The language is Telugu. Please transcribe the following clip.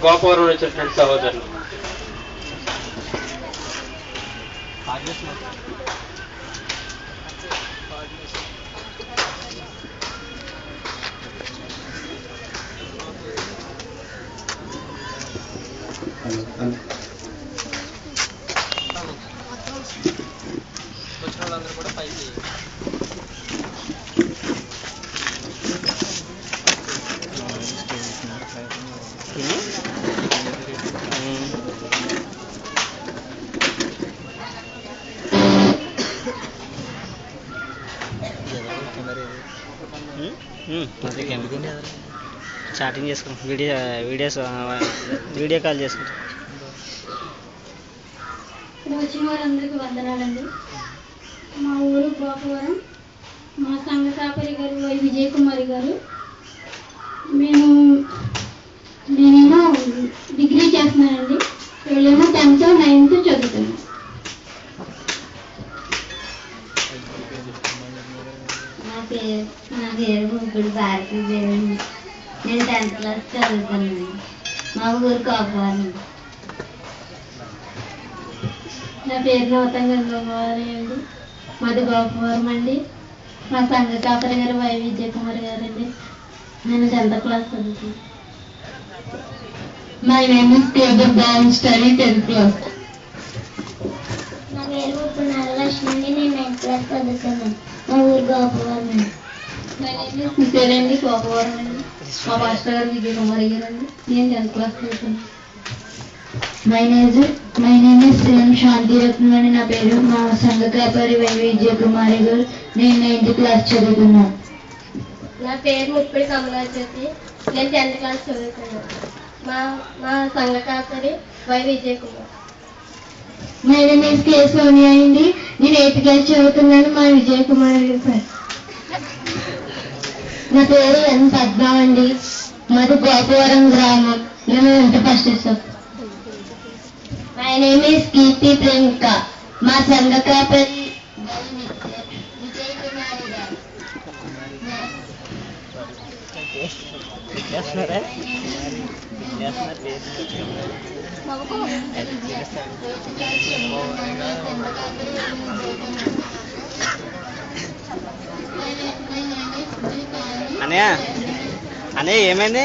గోపవరం వచ్చినటువంటి సహోదరులు. వచ్చిన వాళ్ళందరూ కూడా పైకి చాటింగ్ చేసుకుంటాం, వీడియో కాల్ చేసుకుంటాం. వచ్చిన వారందరికీ వందనాలండి. మా ఊరు గోపవరం. మా సంఘ కాపరి గారు వై విజయ్ కుమారి గారు. నేనేమో డిగ్రీ చేస్తున్నానండి. వీళ్ళేమో 10th 9th చదువుతున్నాను. నా పేరు ముగ్గురు భారతీ దేవి. నేను 10th క్లాస్ చదువుతానండి. మా ఊరు గోపవరం. నా పేరు నూతన గంగమ్మవారి అండి. మాది గోపవరం అండి. మా సంఘ కాపరి గారు వై విజయ్ కుమార్ గారండి. నేను 10th క్లాస్ చదువుతాను. My name is Kedar Brown, study 10th class. నా పేరు ఇప్పుడు నాగలక్ష్మి అండి. నేను 9th క్లాస్ చదువుతున్నాను. మా ఊరు గోపవరం అండి. మీ పేరండి గోపవరం అండి. మా మాస్టర్ గారు విజయ్ కుమారి గారండి. నేను 10th క్లాస్ చదువుతాను. My name is Sim Shanti Ratnam అని నా పేరు. మా సంఘ కాపరి వై విజయ కుమారి గారు. నేను 9th క్లాస్ చదువుతున్నాను. నా పేరు ముప్పిడి కమలాజ్యోతి. నేను 10th క్లాస్ చదువుతున్నాను. మా సంఘ కాపరి Y Vijay Kumar. My name is K Sonia అండి. నేను 8th క్లాస్ చదువుతున్నాను. మా విజయ కుమారి గారు. నా పేరు ఎన్ పద్మ అండి. మాది గోపవరం గ్రామం. నేను ఫస్ట్ ఇస్తాను. My name is Kirti Priyanka. మా సంఘ కాపరి విజయ్ కుమారి గారు. అన్నయ్య ఏమైంది?